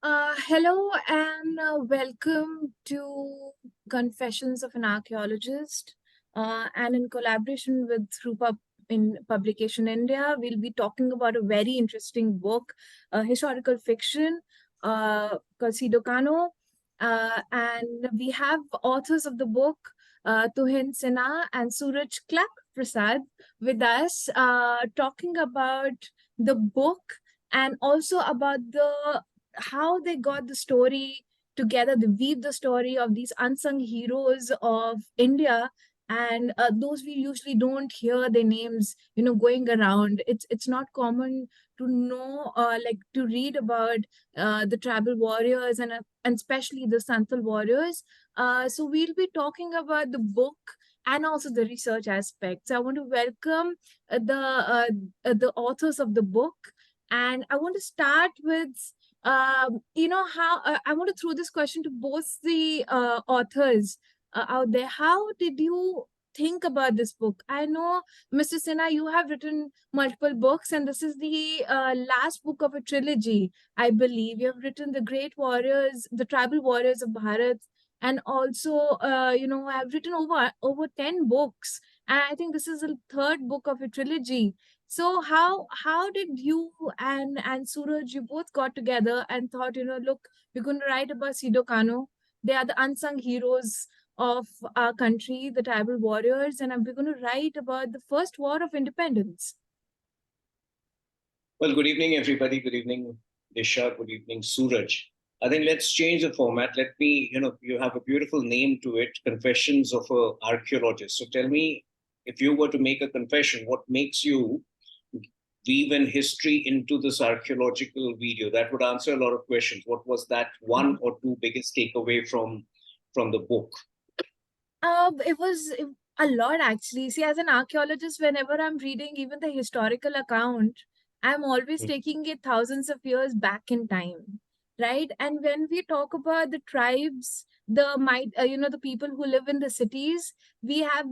Hello and welcome to Confessions of an Archaeologist. And in collaboration with Rupa Publication India, we'll be talking about a very interesting book, historical fiction called Sido Kanhu. And we have authors of the book, Tuhir, Sinha, and Suraj Prasad with us, talking about the book and also about the how they got the story together. They weave the story of these unsung heroes of India, and those we usually don't hear their names, going around. It's not common to know, like to read about the tribal warriors and especially the Santhal warriors. So we'll be talking about the book and also the research aspects. I want to welcome the authors of the book, and I want to start with how I want to throw this question to both the authors out there. How did you think about this book? I know, Mr. Sinha, you have written multiple books, and this is the last book of a trilogy, I believe. You have written The Great Warriors, The Tribal Warriors of Bharat, and also, have written over 10 books. And I think this is the third book of a trilogy. So how did you and Suraj, you both got together and thought, look, we're going to write about Sido Kanhu. They are the unsung heroes of our country, the tribal warriors, and we're going to write about the first war of independence. Well, good evening, everybody. Good evening, Disha. Good evening, Suraj. I think let's change the format. Let me, you have a beautiful name to it, Confessions of an Archaeologist. So tell me, if you were to make a confession, what makes you weave in history into this archaeological video? That would answer a lot of questions. What was that one or two biggest takeaway from the book? It was a lot, actually. See, as an archaeologist, whenever I'm reading even the historical account, I'm always taking it thousands of years back in time, right? And when we talk about the tribes, the people who live in the cities, we have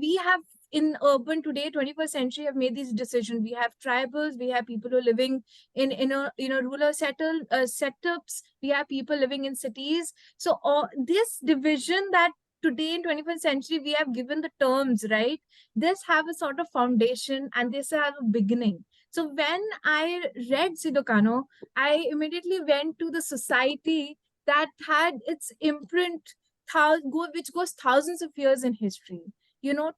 in urban today, 21st century, have made these decisions. We have tribals, we have people who are living in a rural setups. We have people living in cities. So all this division that today in 21st century we have given the terms, right? This have a sort of foundation and this have a beginning. So when I read Sido Kanhu, I immediately went to the society that had its imprint, which goes thousands of years in history.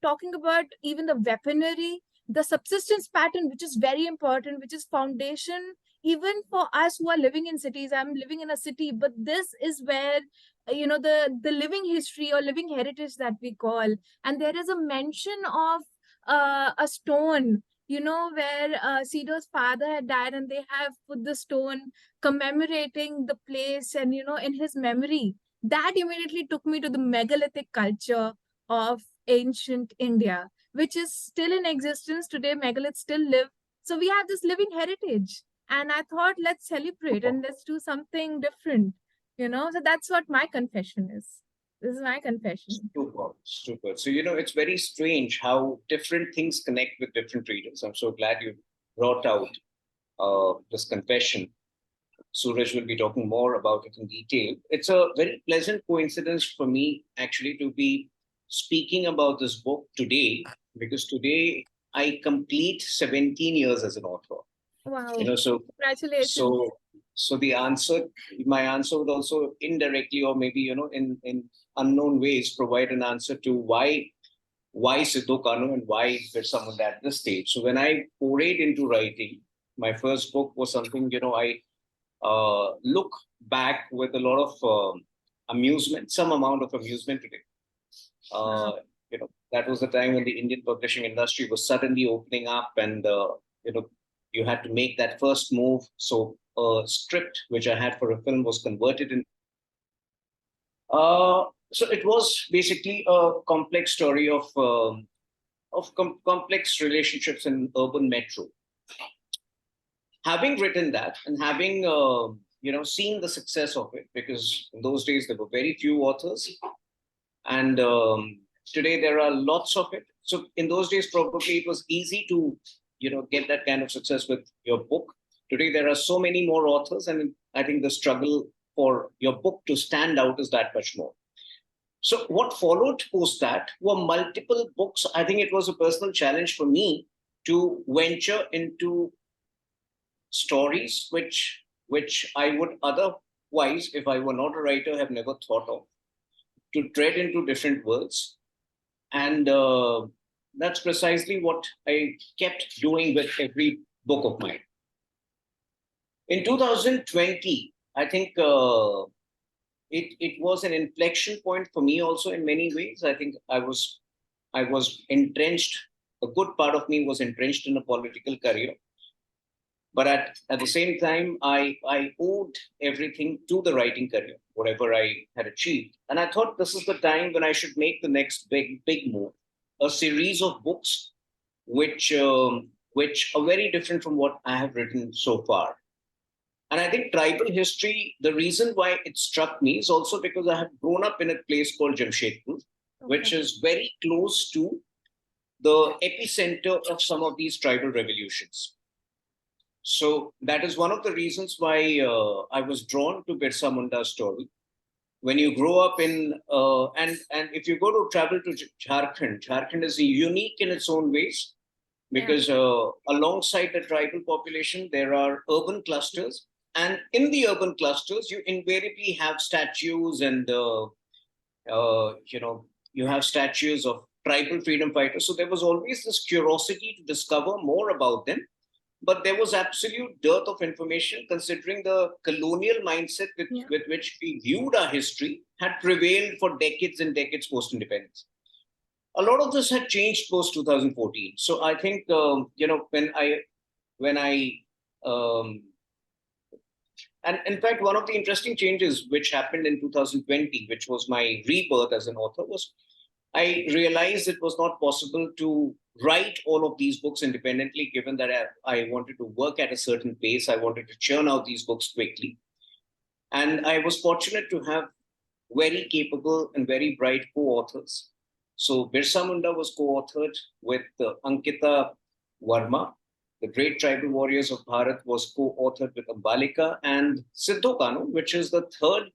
Talking about even the weaponry, the subsistence pattern, which is very important, which is foundation even for us who are living in cities. I'm living in a city, but this is where the living history or living heritage that we call. And there is a mention of a stone, where Sido's father had died, and they have put the stone commemorating the place and, in his memory. That immediately took me to the megalithic culture of ancient India, which is still in existence today. Megaliths still live. So we have this living heritage. And I thought, let's celebrate and let's do something different. So that's what my confession is. This is my confession. Super. So, it's very strange how different things connect with different readers. I'm so glad you brought out this confession. Suraj will be talking more about it in detail. It's a very pleasant coincidence for me, actually, to be speaking about this book today, because today I complete 17 years as an author. Wow. So congratulations. So my answer would also indirectly, or maybe, in unknown ways, provide an answer to why Sido Kanhu and why there's someone at this stage. So when I forayed into writing, my first book was something, I look back with a lot of amusement, some amount of amusement today. That was the time when the Indian publishing industry was suddenly opening up, and you had to make that first move. So a script which I had for a film was converted in. So it was basically a complex story of complex relationships in urban metro. Having written that and having seen the success of it, because in those days there were very few authors, and today there are lots of it. So in those days, probably it was easy to get that kind of success with your book. Today there are so many more authors, and I think the struggle for your book to stand out is that much more. So what followed post that were multiple books. I think it was a personal challenge for me to venture into stories which I would otherwise, if I were not a writer, have never thought of, to tread into different worlds. And that's precisely what I kept doing with every book of mine. In 2020, I think it was an inflection point for me also in many ways. I think I was entrenched. A good part of me was entrenched in a political career. But at the same time, I owed everything to the writing career, whatever I had achieved. And I thought this is the time when I should make the next big move, a series of books which are very different from what I have written so far. And I think tribal history, the reason why it struck me is also because I have grown up in a place called Jamshedpur, which is very close to the epicenter of some of these tribal revolutions. So that is one of the reasons why I was drawn to Birsa Munda's story. When you grow up in, and if you go to travel to Jharkhand is unique in its own ways, because alongside the tribal population, there are urban clusters. And in the urban clusters, you invariably have statues and, you have statues of tribal freedom fighters. So there was always this curiosity to discover more about them. But there was absolute dearth of information, considering the colonial mindset with which we viewed our history had prevailed for decades and decades post-independence. A lot of this had changed post 2014. So I think and in fact, one of the interesting changes which happened in 2020, which was my rebirth as an author, was I realized it was not possible to write all of these books independently, given that I wanted to work at a certain pace. I wanted to churn out these books quickly. And I was fortunate to have very capable and very bright co-authors. So Birsa Munda was co-authored with Ankita Verma. The Great Tribal Warriors of Bharat was co-authored with Ambalika, and Sido Kanhu, which is the third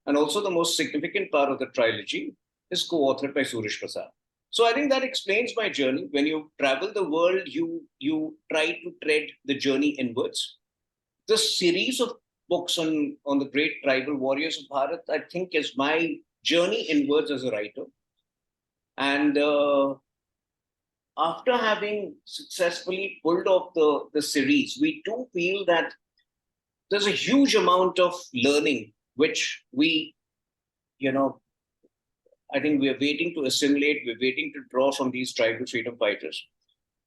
and also the most significant part of the trilogy, is co-authored by Suraj Prasad. So I think that explains my journey. When you travel the world, you try to tread the journey inwards. This series of books on the great tribal warriors of Bharat, I think, is my journey inwards as a writer. And after having successfully pulled off the series, we do feel that there's a huge amount of learning which I think we are waiting to assimilate, we're waiting to draw from these tribal freedom fighters.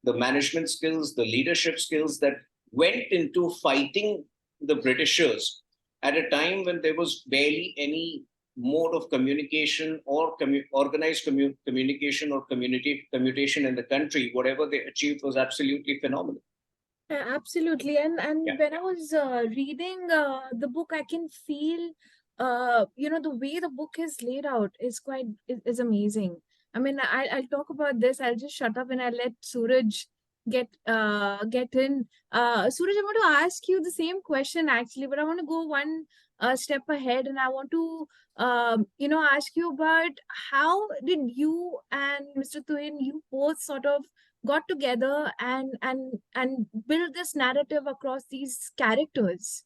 The management skills, the leadership skills that went into fighting the Britishers at a time when there was barely any mode of communication or organized communication or commutation in the country. Whatever they achieved was absolutely phenomenal. Absolutely. And when I was reading the book, I can feel the way the book is laid out is amazing. I mean, I'll talk about this. I'll just shut up and I'll let Suraj get in. Suraj, I want to ask you the same question actually, but I want to go one step ahead, and I want to ask you about how did you and Mr. Tuhir, you both sort of got together and build this narrative across these characters.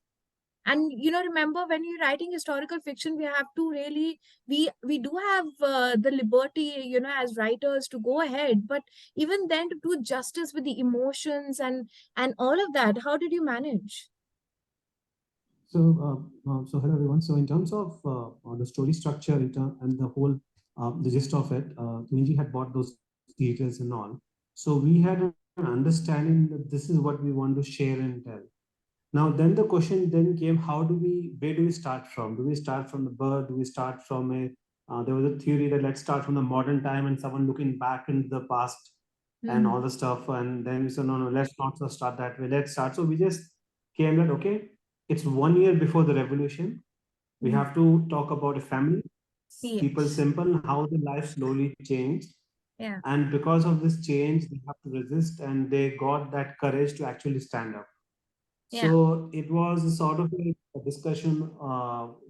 And remember, when you're writing historical fiction, we have to really we do have the liberty as writers to go ahead, but even then to do justice with the emotions and all of that, how did you manage? So hello everyone. So in terms of the story structure and the whole the gist of it, Tunji had bought those details and all. So we had an understanding that this is what we want to share and tell. Now, then the question then came, where do we start from? Do we start from the birth? Do we start from there was a theory that let's start from the modern time and someone looking back into the past and all the stuff. And then we said, no, let's not start that way. Let's start. So we just came that, okay, it's 1 year before the revolution. We have to talk about a family, people simple, how the life slowly changed. Yeah. And because of this change, they have to resist, and they got that courage to actually stand up. So it was a sort of a discussion.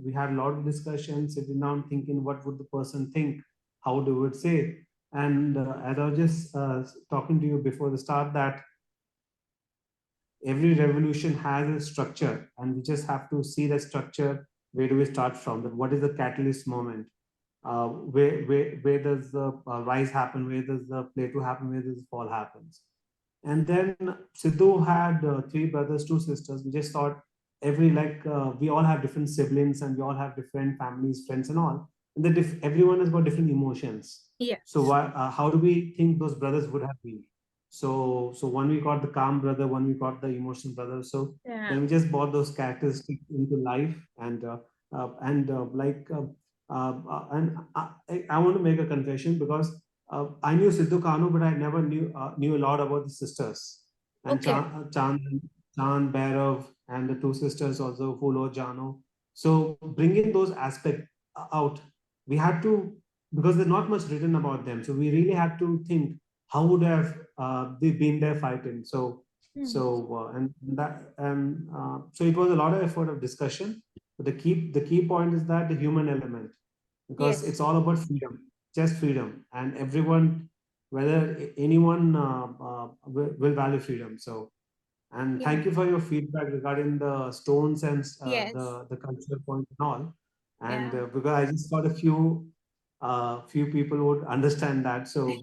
We had a lot of discussions, sitting down thinking what would the person think, how they would say. And as I was just talking to you before the start, that every revolution has a structure, and we just have to see the structure. Where do we start from? That what is the catalyst moment? Where does the rise happen? Where does the plateau happen? Where does the fall happens? And then Sidhu had three brothers, two sisters. We just thought we all have different siblings and we all have different families, friends, and all. And everyone has got different emotions. Yes. So how do we think those brothers would have been? So one we got the calm brother, one we got the emotional brother. So then we just brought those characteristics into life, and I want to make a confession, because I knew Sido Kanhu, but I never knew a lot about the sisters. And Chand, Bhairav, and the two sisters also, Fulo, Jano. So bringing those aspects out, we had to, because there's not much written about them. So we really had to think how would have they been there fighting. So so it was a lot of effort of discussion. But the key point is that the human element, because it's all about freedom, just freedom, and everyone, whether anyone will value freedom. So, and thank you for your feedback regarding the stones and the cultural point and all. And because I just thought a few people would understand that, so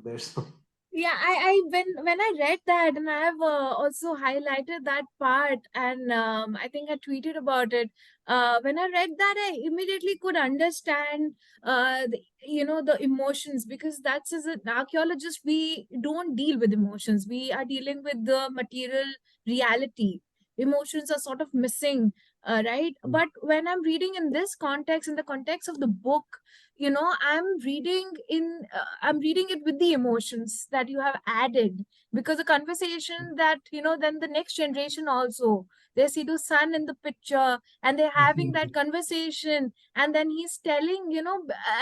there's I when I read that, and I have also highlighted that part, and I think I tweeted about it. When I read that, I immediately could understand the emotions, because that's, as an archaeologist, we don't deal with emotions. We are dealing with the material reality. Emotions are sort of missing, right? But when I'm reading in this context, in the context of the book, I'm reading it with the emotions that you have added, because the conversation that, then the next generation also, they see the son in the picture, and they're having that conversation, and then he's telling,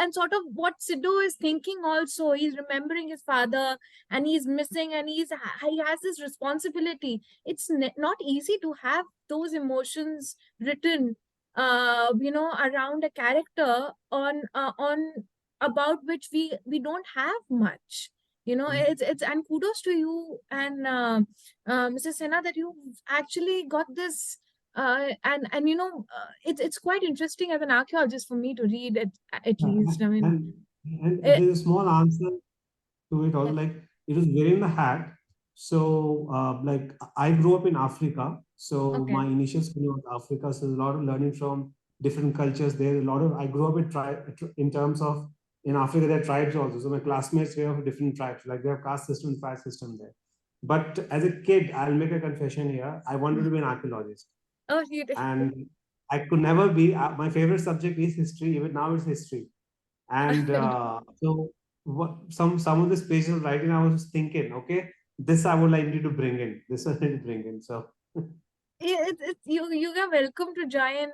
and sort of what Sidhu is thinking also. He's remembering his father, and he's missing, and he has this responsibility. It's not easy to have those emotions written, around a character on about which we don't have much. It's and kudos to you and Mr. Sinha, that you've actually got this. It's quite interesting as an archaeologist for me to read it, at least. I mean, and there's a small answer to it all. Like, it was wearing the hat. So like, I grew up in Africa, so my initial schooling was Africa. So there's a lot of learning from different cultures there. A lot of I grew up in terms of, in Africa there are tribes also. So my classmates were of different tribes, like they have caste system, caste system there. But as a kid, I'll make a confession here. I wanted to be an archaeologist. Oh, you did. And I could never be. My favorite subject is history. Even now, it's history. And so some of the pages of writing, I was thinking, okay, this I would like you to bring in. This I need to bring in. So you are welcome to join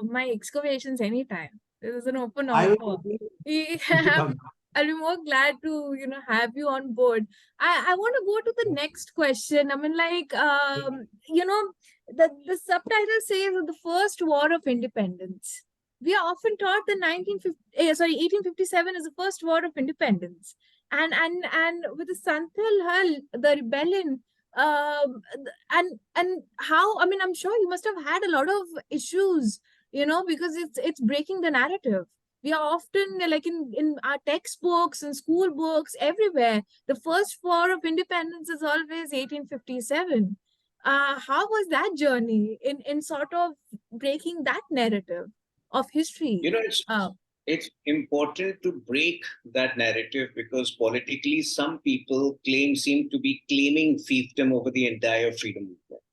my excavations anytime. This is an open I offer. will I'll be more glad to have you on board. I want to go to the next question. I mean, like, the subtitle says the First War of Independence. We are often taught the 1857 is the first war of independence, and with the Santhal Hul, the rebellion, and how, I mean, I'm sure you must have had a lot of issues, because it's breaking the narrative. We are often, like, in our textbooks and school books, everywhere, the first war of independence is always 1857. How was that journey in sort of breaking that narrative of history? It's important to break that narrative, because politically some people seem to be claiming fiefdom over the entire freedom movement.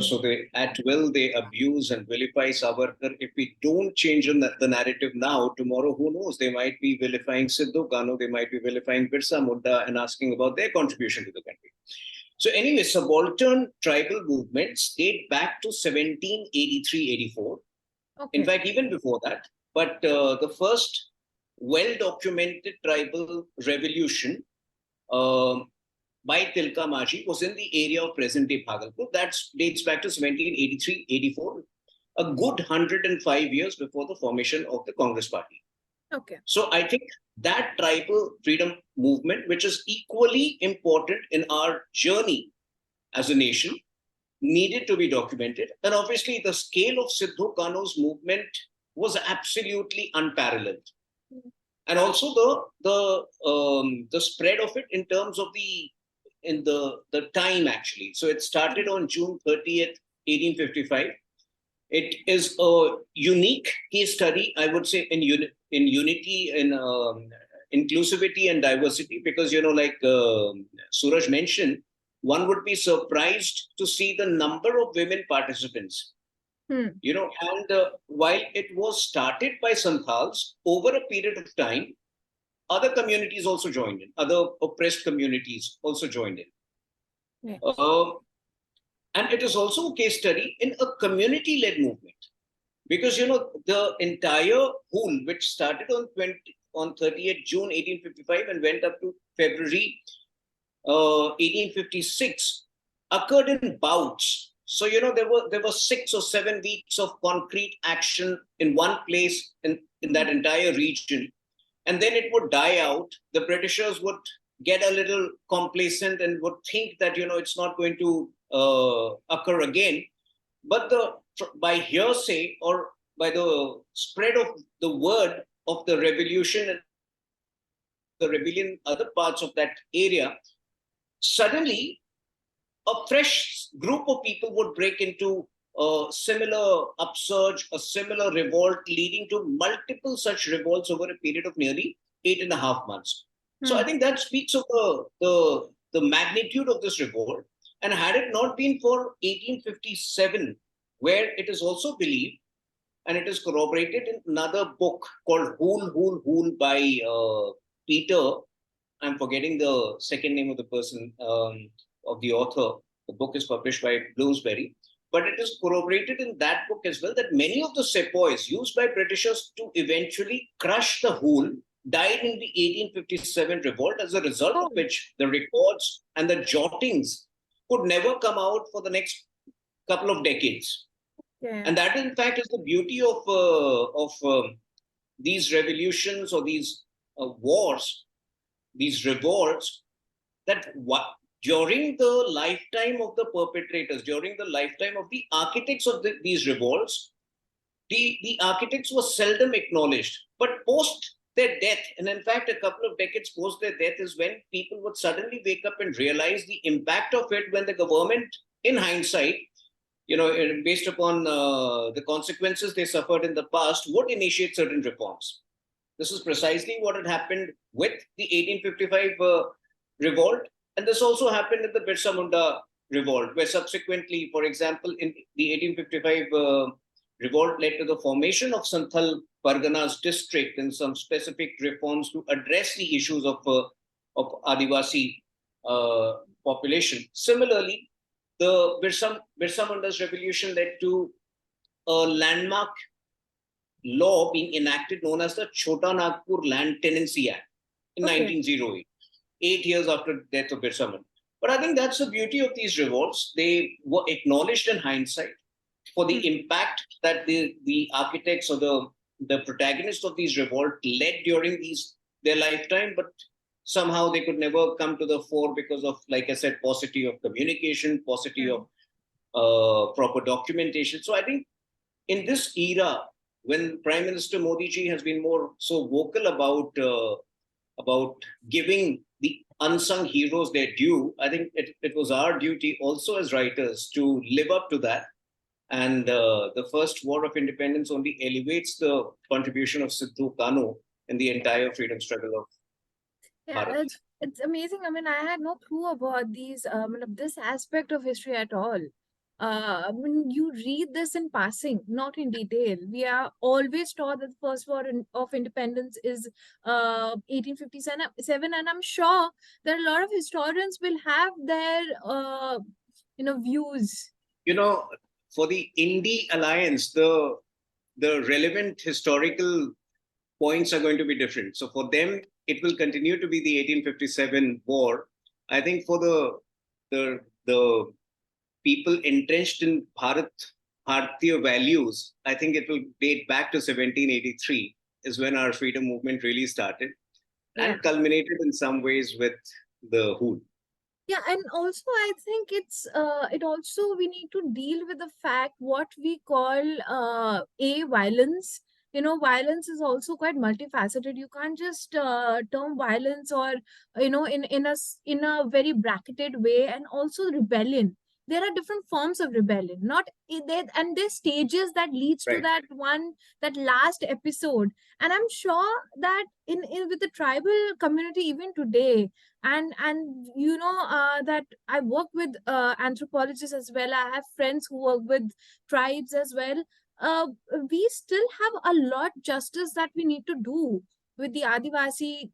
So they at will they abuse and vilify Savarkar. If we don't change the narrative now, tomorrow, who knows? They might be vilifying Sido Kanhu, they might be vilifying Birsa Munda and asking about their contribution to the country. So anyway, subaltern tribal movements date back to 1783-84. In fact, even before that. But the first well-documented tribal revolution by Tilka Maji was in the area of present-day Bhagalpur. That dates back to 1783-84, a good 105 years before the formation of the Congress Party. Okay. So I think that tribal freedom movement, which is equally important in our journey as a nation, needed to be documented. And obviously, the scale of Sido Kanhu's movement was absolutely unparalleled. And also the spread of it in terms of the time, actually. So it started on June 30th, 1855. It is a unique case study, I would say, in unity, in inclusivity and diversity, because, like Suraj mentioned, one would be surprised to see the number of women participants. And while it was started by Santhals, over a period of time, other communities also joined in, other oppressed communities also joined in. Yes. And it is also a case study in a community-led movement. Because, the entire Hul, which started on 30th June 1855 and went up to February 1856, occurred in bouts. So, there were 6 or 7 weeks of concrete action in one place in that entire region. And then it would die out. The Britishers would get a little complacent and would think that, it's not going to occur again. But by hearsay or by the spread of the word of the revolution and the rebellion, other parts of that area, suddenly a fresh group of people would break into a similar upsurge, a similar revolt, leading to multiple such revolts over a period of nearly 8.5 months. So I think that speaks of the magnitude of this revolt. And had it not been for 1857, where it is also believed, and it is corroborated in another book called Hul by Peter. I'm forgetting the second name of the person, of the author. The book is published by Bloomsbury. But it is corroborated in that book as well that many of the sepoys used by Britishers to eventually crush the Hul died in the 1857 revolt, as a result of which the records and the jottings could never come out for the next couple of decades. Yeah. And that, in fact, is the beauty of these revolutions or these wars, these revolts, that during the lifetime of the perpetrators, during the lifetime of the architects of these revolts, the architects were seldom acknowledged. But post their death, and in fact, a couple of decades post their death, is when people would suddenly wake up and realize the impact of it, when the government, in hindsight, based upon the consequences they suffered in the past, would initiate certain reforms. This is precisely what had happened with the 1855 revolt. And this also happened in the Birsa Munda revolt, where subsequently, for example, in the 1855 revolt led to the formation of Santhal Parganas district and some specific reforms to address the issues of Adivasi population. Similarly, the Birsa Munda's revolution led to a landmark law being enacted known as the Chota Nagpur Land Tenancy Act in 1908, 8 years after the death of Birsa Munda. But I think that's the beauty of these revolts. They were acknowledged in hindsight for the impact that the architects or the protagonists of these revolts led during their lifetime, but somehow they could never come to the fore because of, like I said, paucity of communication, paucity of proper documentation. So I think in this era, when Prime Minister Modi ji has been more so vocal about giving the unsung heroes their due, I think it was our duty also as writers to live up to that. And the first war of independence only elevates the contribution of Sido Kanhu in the entire freedom struggle of Bharat. It's amazing. I mean, I had no clue about this aspect of history at all. When you read this in passing, not in detail, we are always taught that the first war of independence is 1857, and I'm sure that a lot of historians will have their views. For the Indie Alliance, the relevant historical points are going to be different. So for them, it will continue to be the 1857 war. I think for the people entrenched in Bharatiya values, I think it will date back to 1783 is when our freedom movement really started Yeah. and culminated in some ways with the Hul. Yeah, and also I think it also we need to deal with the fact what we call a violence. You know, violence is also quite multifaceted. You can't just term violence or in a very bracketed way, and also rebellion. There are different forms of rebellion, not there, and there's stages that leads to Right. that last episode. And I'm sure that in with the tribal community even today, and that I work with anthropologists as well. I have friends who work with tribes as well. uh, we still have a lot justice that we need to do with the Adivasi,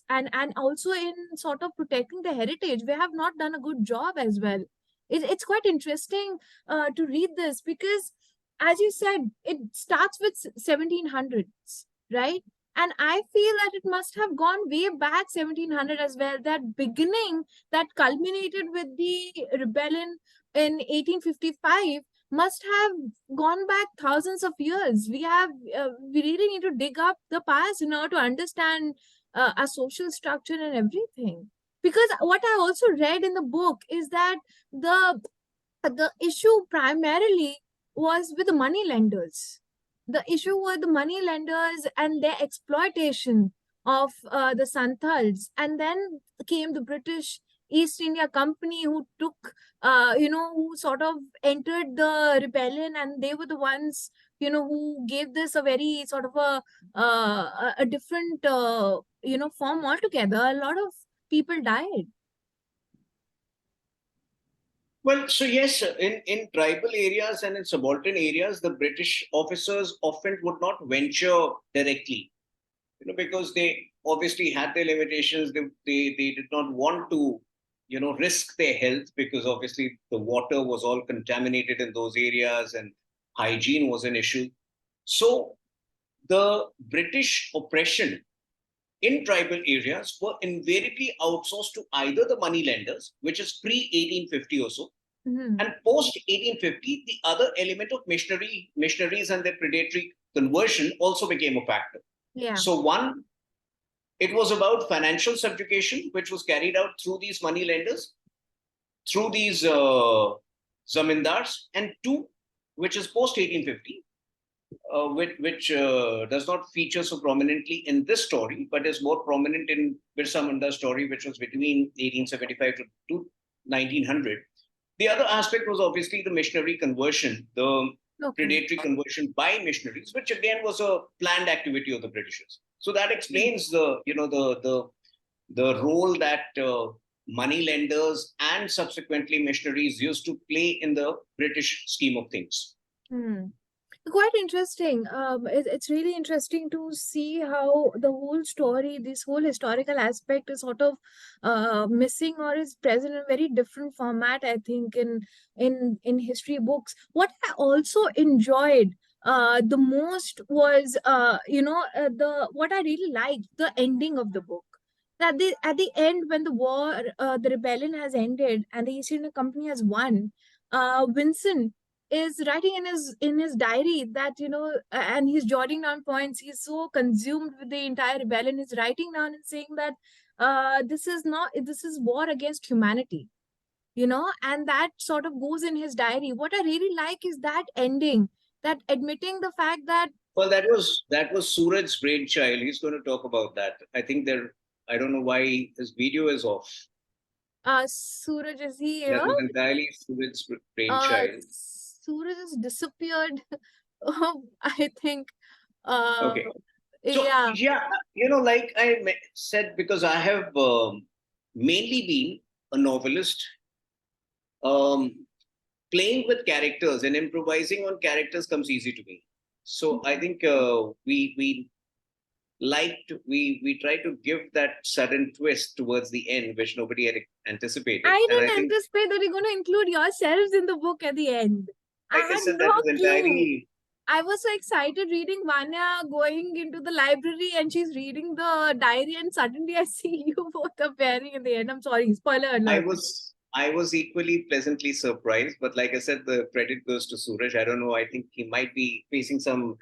and also in sort of protecting the heritage. We have not done a good job as well. It's quite interesting to read this, because as you said, it starts with 1700s, right? And I feel that it must have gone way back 1700 as well. That beginning that culminated with the rebellion in 1855 must have gone back thousands of years. We really need to dig up the past in order to understand our social structure and everything. Because what I also read in the book is that the issue primarily was with the money lenders. The issue were the money lenders and their exploitation of the Santhals. And then came the British East India Company, who took, who sort of entered the rebellion, and they were the ones, who gave this a very sort of a different, form altogether. A lot of people died. Well, so yes, in tribal areas and in subaltern areas, the British officers often would not venture directly, because they obviously had their limitations. They did not want to, risk their health, because obviously the water was all contaminated in those areas and hygiene was an issue. So the British oppression in tribal areas were invariably outsourced to either the money lenders, which is pre 1850 or so, Mhm. and post 1850, the other element of missionaries and their predatory conversion also became a factor. Yeah. So one, it was about financial subjugation, which was carried out through these money lenders, through these zamindars, and two, which is post 1850, which does not feature so prominently in this story, but is more prominent in Birsa Munda's story, which was between 1875 to 1900. The other aspect was obviously the missionary conversion, the predatory conversion by missionaries, which again was a planned activity of the Britishers. So that explains the role that money lenders and subsequently missionaries used to play in the British scheme of things. Quite interesting. It's really interesting to see how the whole story, this whole historical aspect, is sort of missing or is present in a very different format, I think, in history books. What I also enjoyed the most was the what I really liked, the ending of the book. That at the end, when the war, the rebellion has ended and the East India Company has won, Vincent is writing in his diary that, and he's jotting down points. He's so consumed with the entire rebellion. He's writing down and saying that this is war against humanity, and that sort of goes in his diary. What I really like is that ending, that admitting the fact that, well, that was Suraj's brainchild. He's going to talk about that. I think I don't know why his video is off. Suraj, is he That here? was entirely Suraj's brainchild. Suraj has disappeared. I think. Okay. So Yeah. like I said, because I have mainly been a novelist, playing with characters and improvising on characters comes easy to me. So I think we try to give that sudden twist towards the end, which nobody had anticipated. I And I didn't think, anticipate that you're going to include yourselves in the book at the end. I like I had said, no that was clue. entirely I was so excited reading Vanya going into the library and she's reading the diary, and suddenly I see you both appearing in the end. I'm sorry, spoiler alert. I was equally pleasantly surprised, but like I said, the credit goes to Suraj. I don't know. I think he might be facing some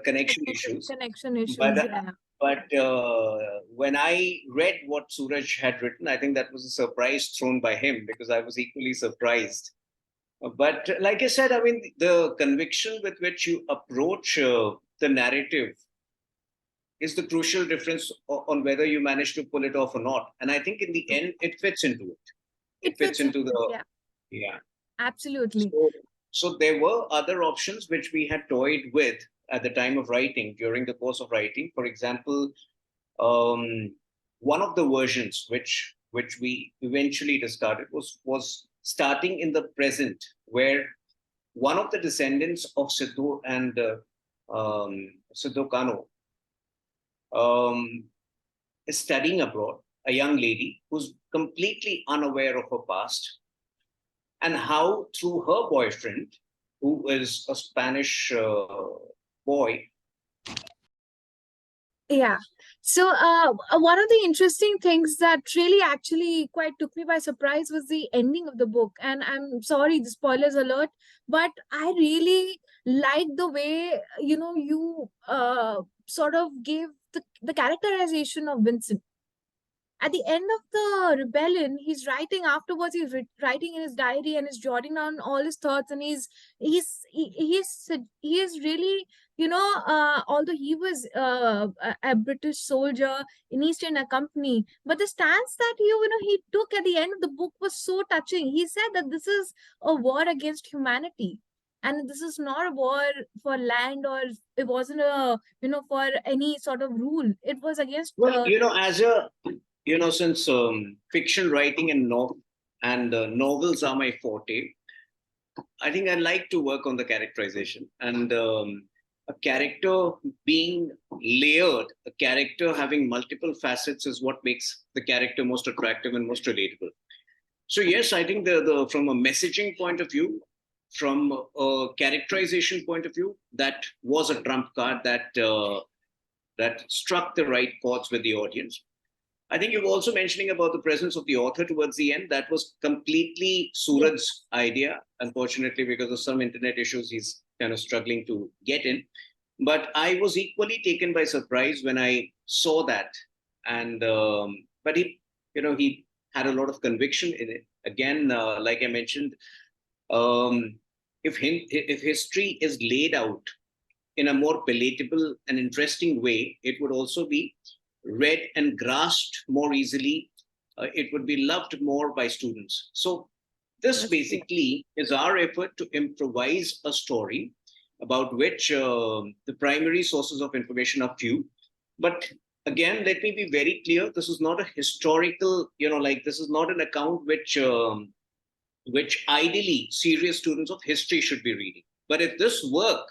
connection issues. Connection issues, But yeah. when I read what Suraj had written, I think that was a surprise thrown by him, because I was equally surprised. But like I said, I mean, the conviction with which you approach the narrative is the crucial difference on whether you manage to pull it off or not. And I think in the end, it fits into it. It fits into the, yeah, yeah. absolutely. So there were other options which we had toyed with at the time of writing, during the course of writing. For example, one of the versions which we eventually discarded was starting in the present, where one of the descendants of Sido and Sido Kanhu is studying abroad, a young lady who's completely unaware of her past, and how through her boyfriend, who is a Spanish boy. Yeah. So one of the interesting things that really actually quite took me by surprise was the ending of the book. And I'm sorry, the spoilers alert, but I really liked the way, you sort of gave the characterization of Vincent. At the end of the rebellion, he's writing afterwards, he's writing in his diary and he's jotting down all his thoughts, and he is really, although he was a British soldier in East India Company, but the stance that he took at the end of the book was so touching. He said that this is a war against humanity, and this is not a war for land, or it wasn't a for any sort of rule. It was against Well, as a since fiction writing and novels are my forte, I think I like to work on the characterization, and a character being layered, a character having multiple facets is what makes the character most attractive and most relatable. So yes, I think the from a messaging point of view, from a characterization point of view, that was a trump card that struck the right chords with the audience. I think you were also mentioning about the presence of the author towards the end. That was completely Suraj's idea. Unfortunately, because of some internet issues, he's kind of struggling to get in. But I was equally taken by surprise when I saw that. And but he had a lot of conviction in it. Again, like I mentioned, if history is laid out in a more palatable and interesting way, it would also be read and grasped more easily. It would be loved more by students. So this basically is our effort to improvise a story about which the primary sources of information are few. But again, let me be very clear. This is not a historical, this is not an account which ideally serious students of history should be reading. But if this work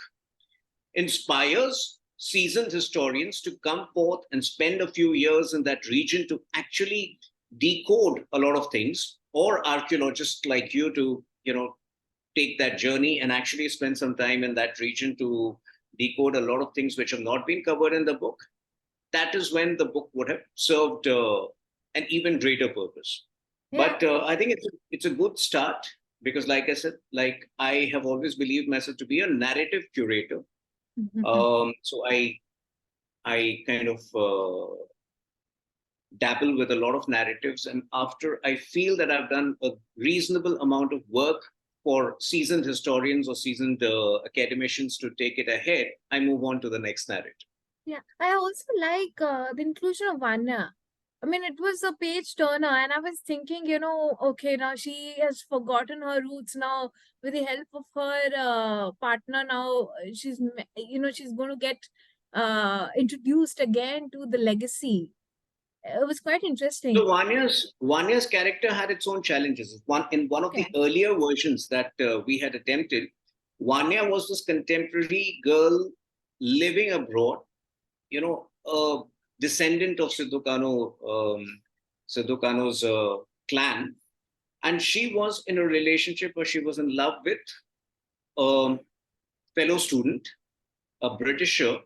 inspires seasoned historians to come forth and spend a few years in that region to actually decode a lot of things, or archaeologists like you to, take that journey and actually spend some time in that region to decode a lot of things which have not been covered in the book, that is when the book would have served an even greater purpose. Yeah. But I think it's a good start, because like I said, like I have always believed myself to be a narrative curator. So I kind of dabble with a lot of narratives, and after I feel that I've done a reasonable amount of work for seasoned historians or seasoned academicians to take it ahead, I move on to the next narrative. Yeah, I also like the inclusion of Vanya. I mean, it was a page turner, and I was thinking, okay, now she has forgotten her roots. Now, with the help of her partner, now she's going to get introduced again to the legacy. It was quite interesting. So Vanya's character had its own challenges. In one of the earlier versions that we had attempted, Vanya was this contemporary girl living abroad, a descendant of Sido Kanhu's clan, and she was in a relationship where she was in love with fellow student, a Britisher,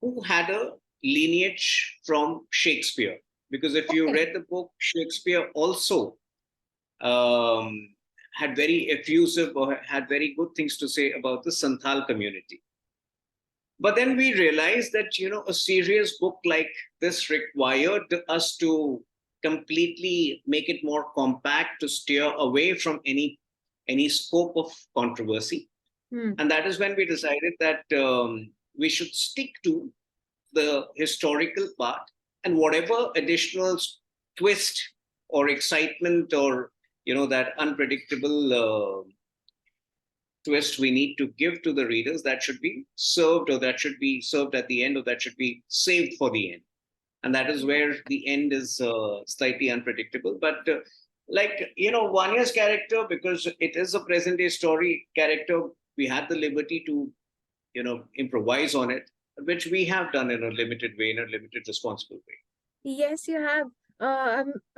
who had a lineage from Shakespeare. Because if you read the book, Shakespeare also um, had very effusive or had very good things to say about the Santhal community. But then we realized that, a serious book like this required us to completely make it more compact, to steer away from any scope of controversy. And that is when we decided that we should stick to the historical part, and whatever additional twist or excitement or, that unpredictable twist we need to give to the readers, that should be served, or that should be served at the end, or that should be saved for the end. And that is where the end is slightly unpredictable. But Vanya's character, because it is a present day story character, we had the liberty to, improvise on it, which we have done in a limited way, in a limited, responsible way. Yes, you have.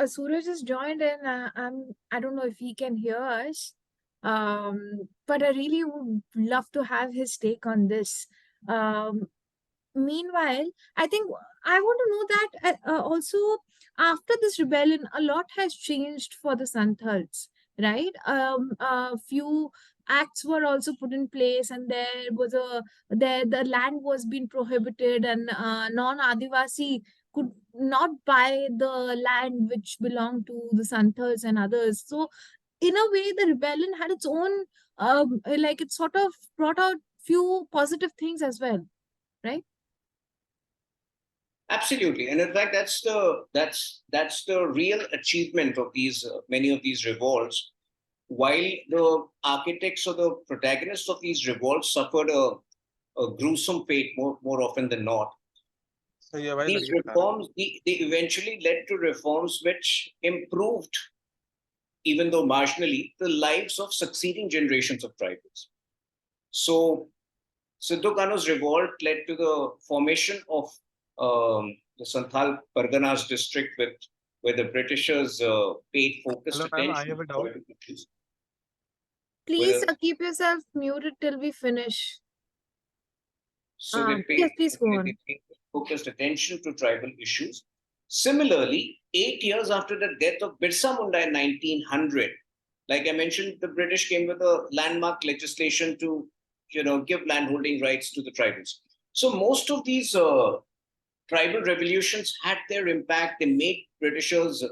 Suraj just joined in. I don't know if he can hear us. But I really would love to have his take on this. Meanwhile, I think I want to know that also after this rebellion, a lot has changed for the Santhals, right? A few acts were also put in place, and there was the land was being prohibited, and non-Adivasi could not buy the land which belonged to the Santhals and others. So in a way, the rebellion had its own like it sort of brought out few positive things as well, right? Absolutely, and in fact, that's the real achievement of these many of these revolts. While the architects or the protagonists of these revolts suffered a gruesome fate more often than not, these reforms they eventually led to reforms which improved, even though marginally, the lives of succeeding generations of tribals. So Sido Kanhu's revolt led to the formation of the Santhal Parganas district, where the Britishers paid focused attention. I have a doubt. Please keep yourself muted till we finish. So they paid, yes, please go on. they paid focused attention to tribal issues. Similarly, 8 years after the death of Birsa Munda in 1900, like I mentioned, the British came with a landmark legislation to, give landholding rights to the tribals. So most of these tribal revolutions had their impact. They made Britishers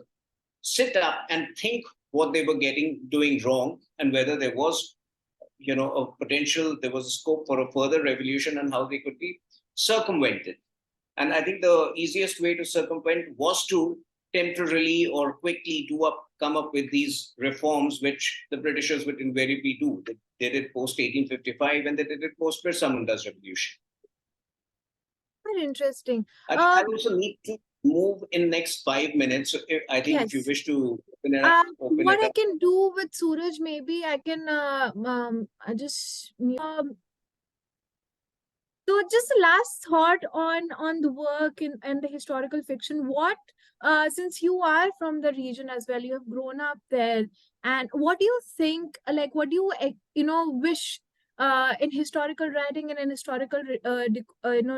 sit up and think what they were doing wrong, and whether there was, a potential, there was a scope for a further revolution, and how they could be circumvented. And I think the easiest way to circumvent was to temporarily or quickly come up with these reforms, which the Britishers would invariably do. They did it post 1855, and they did it post Birsa Munda's revolution. Very interesting. I also need to move in next 5 minutes. So I think if you wish to open it up, what I can do with Suraj, maybe I can so just the last thought on the work and the historical fiction. What since you are from the region as well, you have grown up there, and what do you think? Like, what do you wish in historical writing and in historical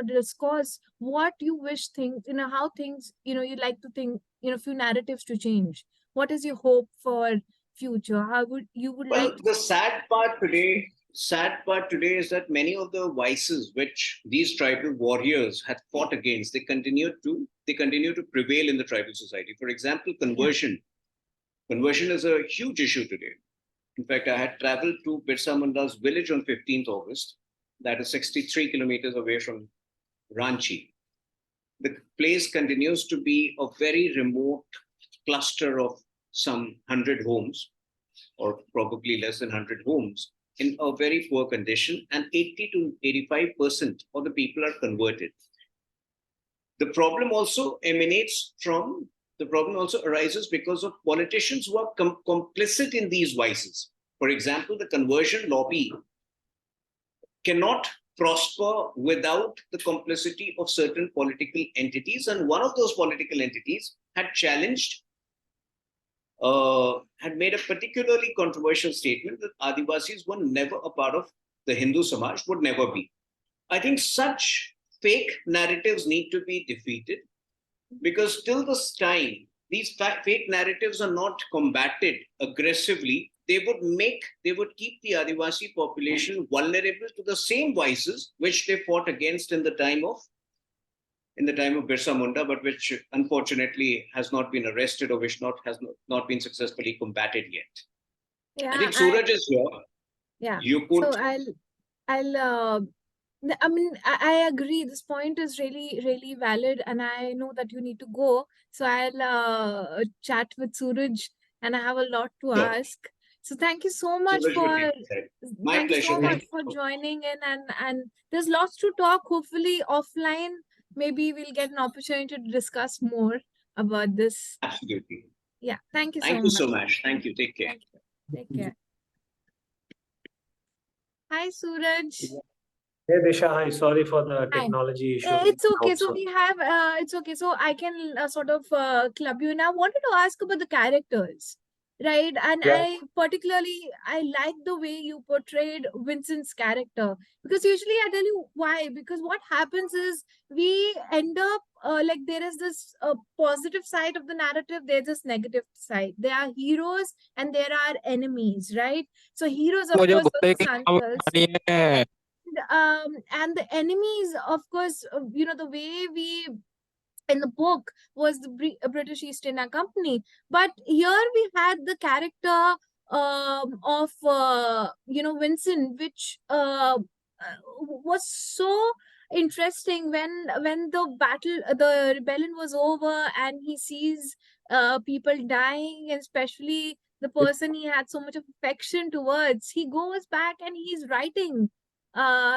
discourse? What you wish things, how things, you'd like to think, few narratives to change. What is your hope for future? How would you like? The sad part today is that many of the vices which these tribal warriors had fought against, they continue to prevail in the tribal society. For example, conversion. Yeah. Conversion is a huge issue today. In fact, I had traveled to Birsa Munda's village on 15th August. That is 63 kilometers away from Ranchi. The place continues to be a very remote cluster of some 100 homes, or probably less than 100 homes, in a very poor condition, and 80 to 85% of the people are converted. The problem also arises because of politicians who are complicit in these vices. For example, the conversion lobby cannot prosper without the complicity of certain political entities. And one of those political entities had made a particularly controversial statement that Adivasis were never a part of the Hindu Samaj would never be. I think such fake narratives need to be defeated, because till this time, these fake narratives are not combated aggressively. They would keep the Adivasi population vulnerable to the same vices which they fought against in the time of Birsa Munda, but which unfortunately has not been arrested, or which has not been successfully combated yet. Yeah, I think Suraj is here. yeah. You could. So I mean, I agree. This point is really, really valid, and I know that you need to go. So I'll chat with Suraj, and I have a lot to Sure. ask. So thank you so much Suraj will for take it. My thank you pleasure. so much for joining in, and there's lots to talk. Hopefully offline, maybe we'll get an opportunity to discuss more about this. Absolutely. Yeah, thank you so Thank you much. so much. Thank you. Take care. Thank you. Take care. Hi, Suraj. Hey Disha, hi. Sorry for the technology issue. It's okay. So also. we have, it's okay. So I can sort of club you. And I wanted to ask about the characters, right? And Yeah. I like the way you portrayed Vincent's character, because usually I tell you why. Because what happens is we end up like there is this positive side of the narrative, there's this negative side. There are heroes and there are enemies, right? So heroes, of course, were the Santhals. And the enemies, of course, the way we in the book was the British East India Company, but here we had the character of Vincent, which was so interesting when the rebellion was over, and he sees people dying, and especially the person he had so much of affection towards. He goes back and he's writing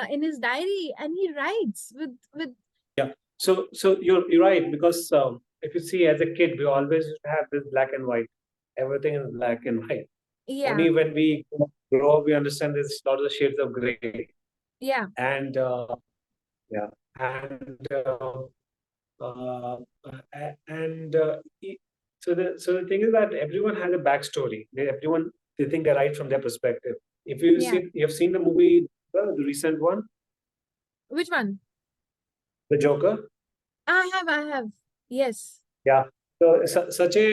in his diary, and he writes with Yeah. So you're right, because if you see, as a kid, we always have this black and white. Everything is black and white. yeah Only when we grow up, we understand there's lots of shades of gray. yeah And yeah, and and so the thing is that everyone has a backstory. They think they write from their perspective. If you Yeah. see, you have seen the movie, the recent one, Which one? The Joker. I have. Yes. Yeah. So such a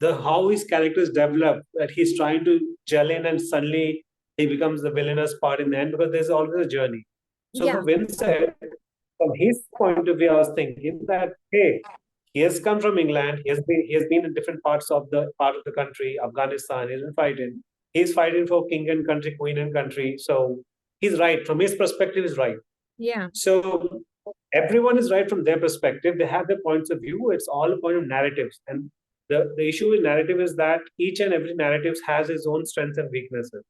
the how his characters develop, that he's trying to gel in, and suddenly he becomes the villainous part in the end, because there's always a journey. So Yeah. for Vincent, from his point of view, I was thinking that, hey, he has come from England. He has been in different parts of the country, Afghanistan. He's been fighting. He's fighting for king and country, queen and country. So he's right. From his perspective, he's right. Yeah. So everyone is right from their perspective. They have their points of view. It's all a point of narratives. And the issue with narrative is that each and every narrative has its own strengths and weaknesses.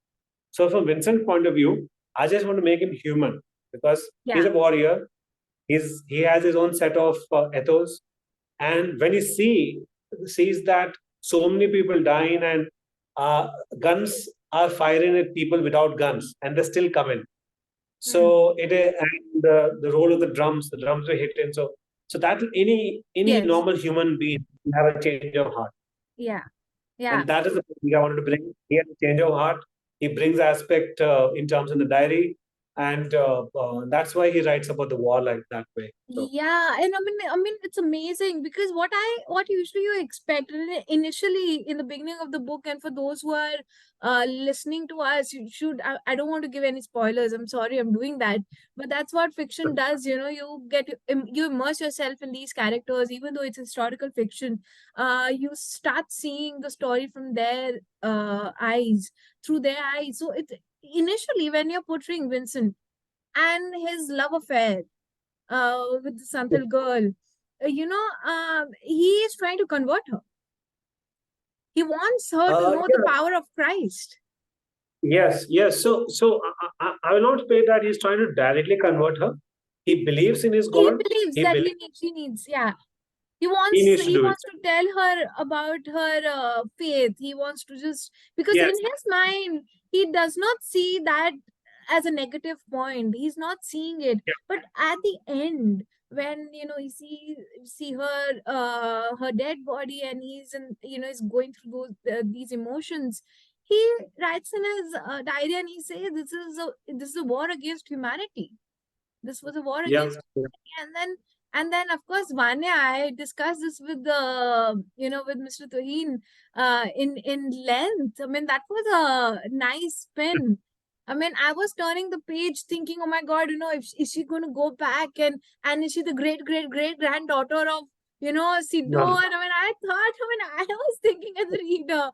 So from Vincent's point of view, I just want to make him human, because he's a warrior. He has his own set of ethos. And when he sees that so many people dying, and guns are firing at people without guns, and they still come in. So and the role of the drums were hitting. So that any Yes. normal human being have a change of heart. Yeah. Yeah. And that is the thing I wanted to bring. He has a change of heart. He brings aspect in terms in the diary, and that's why he writes about the war like that way. So. Yeah, and I mean, it's amazing, because what usually you expect initially in the beginning of the book, and for those who are listening to us, you should. I don't want to give any spoilers. I'm sorry, I'm doing that, but that's what fiction does. You immerse yourself in these characters, even though it's historical fiction. You start seeing the story from their eyes, through their eyes. So it's initially when you're portraying Vincent and his love affair with the Santhal girl, he is trying to convert her. He wants her to know the power of Christ. Yes. So I will not say that he's trying to directly convert her. He believes in his God. He believes that she needs, yeah. He wants to tell her about her faith. He wants to just, because in his mind, he does not see that as a negative point. He's not seeing it. Yeah. But at the end, when you see her her dead body, and he's going through these emotions, he writes in his diary and he says this is a war against humanity. This was a war Yeah. against humanity. And then of course Vanya, I discussed this with the with Mr. Tuhir in length. I mean, that was a nice spin. I mean, I was turning the page thinking, oh my God, is she going to go back and is she the great granddaughter of Sido? No. And I was thinking as a reader,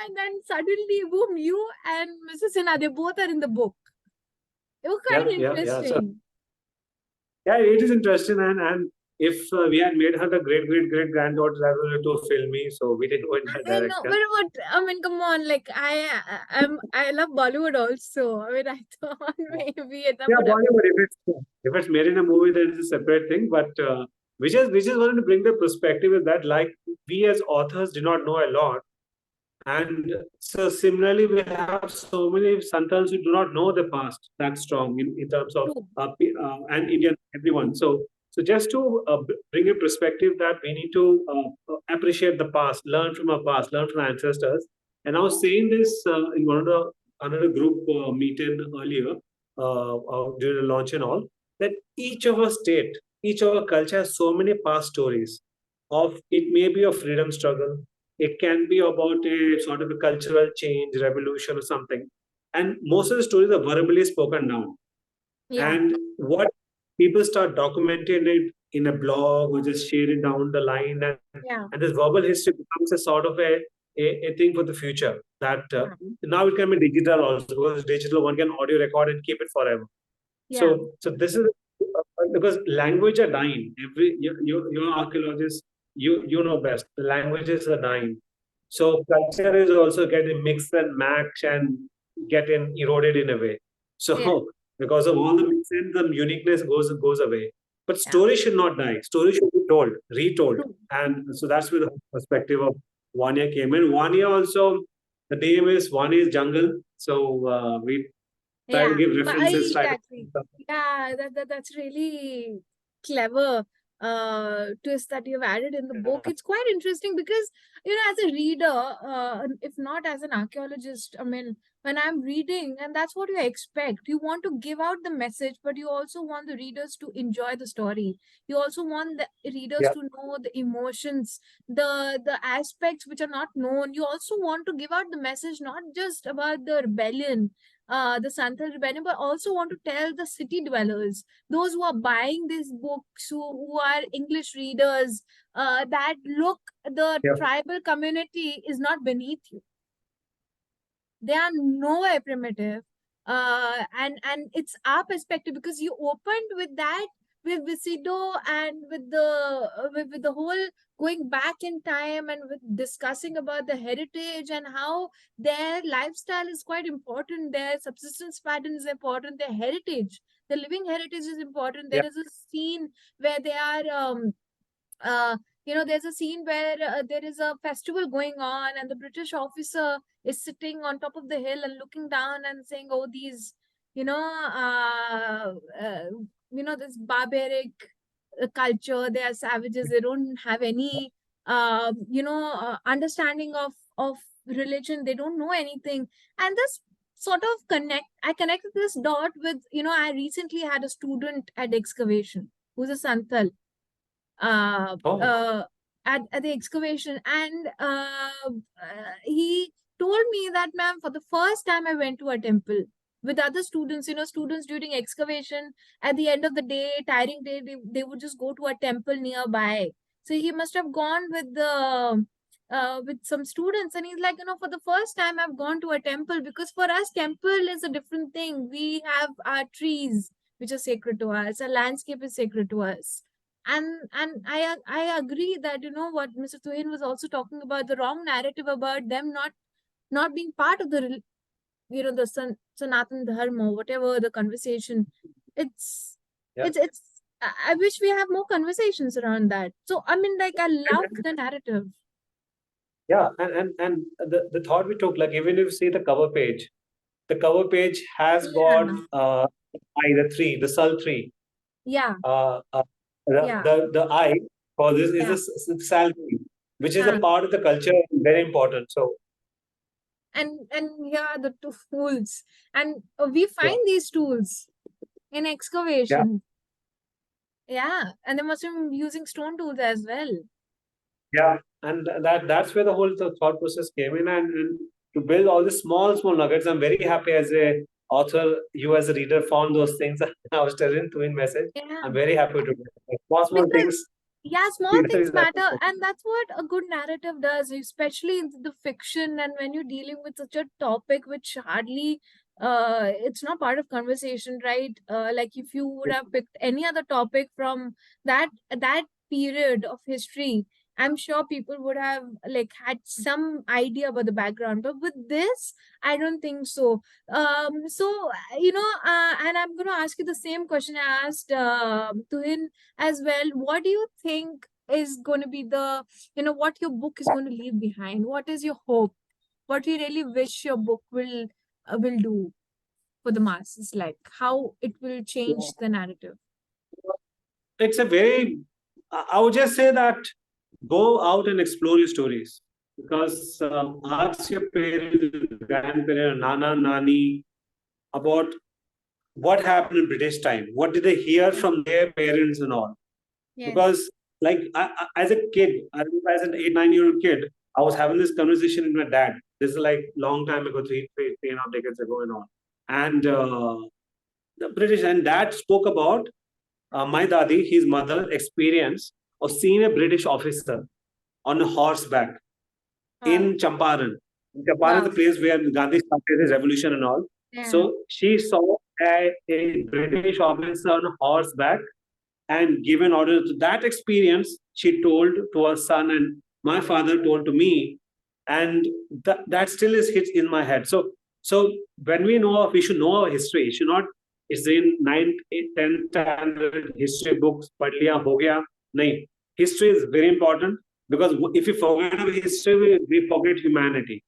and then suddenly, boom, you and Mrs. Sinha, they both are in the book. It was quite interesting. So, yeah, it is interesting, and if we had made her the great granddaughter, that was too filmy, so we didn't go in that direction. I mean, come on, like I love Bollywood also. I mean, I thought maybe it Bollywood. If it's made in a movie, that is a separate thing. But we just wanted to bring the perspective is that, like, we as authors do not know a lot, and so similarly, we have so many Santhals who do not know the past that strong in terms of and Indian everyone. So just to bring a perspective that we need to appreciate the past, learn from our past, learn from our ancestors. And I was saying this in one of the another group meeting earlier during the launch and all, that each of our state, each of our culture has so many past stories of it may be a freedom struggle, it can be about a sort of a cultural change, revolution, or something. And most of the stories are verbally spoken down. Yeah. And what people start documenting it in a blog or just share it down the line, and this verbal history becomes a sort of a thing for the future. That now it can be digital also, because digital one can audio record and keep it forever. Yeah. So this is because language are dying. You're archaeologists. You know best. The languages are dying. So culture is also getting mixed and matched and getting eroded in a way. So because of all the mix and the uniqueness goes away. But story should not die. Story should be told, retold. And so that's where the perspective of Vanya came in. Vanya also, the name is Vanya is jungle. So we try to give references. Exactly. That's really clever twist that you've added in the book. It's quite interesting because, as a reader, if not as an archaeologist, I mean, when I'm reading, and that's what you expect. You want to give out the message, but you also want the readers to enjoy the story. You also want the readers to know the emotions, the aspects which are not known. You also want to give out the message, not just about the rebellion, the Santhal rebellion, but also want to tell the city dwellers, those who are buying these books, who are English readers, that look, the tribal community is not beneath you. They are nowhere primitive. And it's our perspective, because you opened with that, with Sido, and with the whole going back in time, and with discussing about the heritage and how their lifestyle is quite important, their subsistence pattern is important, their heritage, the living heritage is important. There is a scene where they are there's a scene where there is a festival going on, and the British officer is sitting on top of the hill and looking down and saying, oh, these this barbaric culture, they are savages, they don't have any understanding of religion, they don't know anything. And this sort of I connected this dot with, I recently had a student at excavation who's a Santhal at the excavation, and he told me that, ma'am, for the first time I went to a temple with other students. Students during excavation, at the end of the day, tiring day, they would just go to a temple nearby. So he must have gone with some students, and he's like, for the first time I've gone to a temple, because for us temple is a different thing. We have our trees which are sacred to us, our landscape is sacred to us. And I agree that, what Mr. Tuhir was also talking about, the wrong narrative about them not being part of the Sanatan Dharma, whatever the conversation. It's I wish we have more conversations around that. So I mean, like, I love the narrative. Yeah, and the thought we took, like, even if you see the cover page has got the Sal 3. Yeah. The eye for this is a Sal 3, which is a part of the culture, very important. So and here are the tools, and we find these tools in excavation. Yeah, and they must have been using stone tools as well. Yeah, and that's where the whole thought process came in, and to build all the small nuggets. I'm very happy as a author, you as a reader found those things. I was telling to in message. Yeah, I'm very happy to do it. Small because things. yeah, small Reader things is happy matter, for. and that's what a good narrative does, especially in the fiction. And when you're dealing with such a topic which hardly it's not part of conversation, right? Like if you would have picked any other topic from that period of history, I'm sure people would have like had some idea about the background. But with this, I don't think so. So and I'm going to ask you the same question I asked Tuhir as well. What do you think is going to be the, what your book is going to leave behind? What is your hope? What you really wish your book will do for the masses? Like how it will change the narrative? It's a very. I would just say that go out and explore your stories, because ask your parents, grandparents, nana, nani about what happened in British time. What did they hear from their parents and all? Yes. Because like as a kid, I remember as an 8, 9-year-old kid, I was having this conversation with my dad. This is like long time ago, three and a half decades ago and all. And the British and dad spoke about my dadi, his mother, experience of seeing a British officer on a horseback in Champaran. Champaran is the place where Gandhi started his revolution and all. Yeah. So she saw a British officer on horseback and given order to that experience. She told to her son, and my father told to me, and that still is hit in my head. So when we should know our history. It should not. It's in 9th, 10th standard history books. Pad liya, ho gaya. Nahin. History is very important, because if we forget our history, we forget humanity.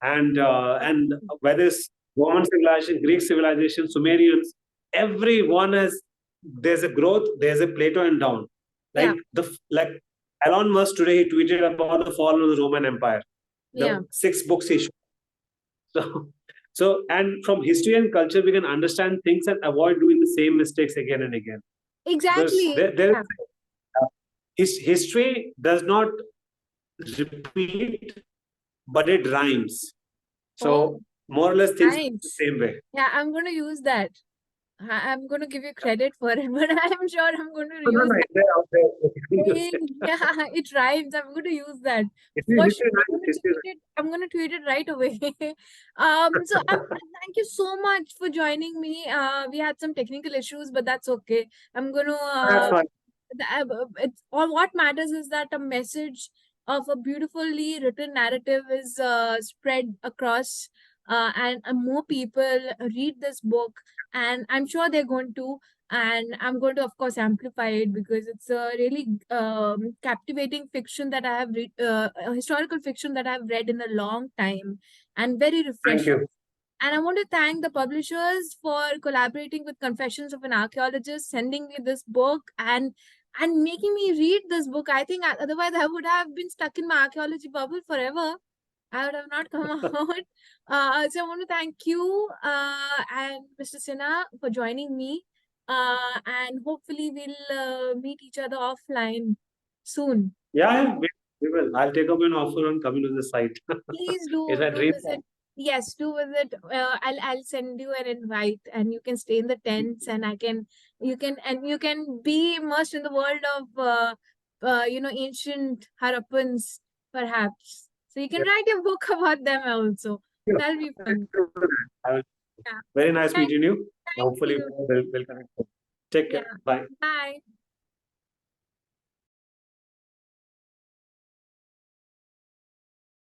And whether it's Roman civilization, Greek civilization, Sumerians, everyone has. There's a growth, there's a plateau and down. Like like Elon Musk today, he tweeted about the fall of the Roman Empire. The 6 books he showed. So and from history and culture, we can understand things and avoid doing the same mistakes again and again. Exactly. History does not repeat, but it rhymes. So more or less things the same way. Yeah, I'm going to use that. I'm going to give you credit for it, but I'm sure I'm going to use that. Yeah, it rhymes. I'm going to use that. I'm going to tweet it right away. So thank you so much for joining me. We had some technical issues, but that's okay. I'm going to. All what matters is that a message of a beautifully written narrative is spread across, and more people read this book, and I'm sure they're going to. And I'm going to, of course, amplify it, because it's a really captivating fiction that I have read, historical fiction that I've read in a long time, and very refreshing. Thank you. And I want to thank the publishers for collaborating with Confessions of an Archaeologist, sending me this book and making me read this book. I think otherwise I would have been stuck in my archaeology bubble forever. I would have not come out. So I want to thank you and Mr. Sinha for joining me. And hopefully we'll meet each other offline soon. Yeah, we will. I'll take up an offer on coming to the site. Please do. Is that dream? Visit. Yes, do visit. I'll send you an invite, and you can stay in the tents, and you can be immersed in the world of ancient Harappans, perhaps. So you can write a book about them also. That'll be fun. Very nice meeting you. Hopefully we'll connect. Take care. Bye. Bye.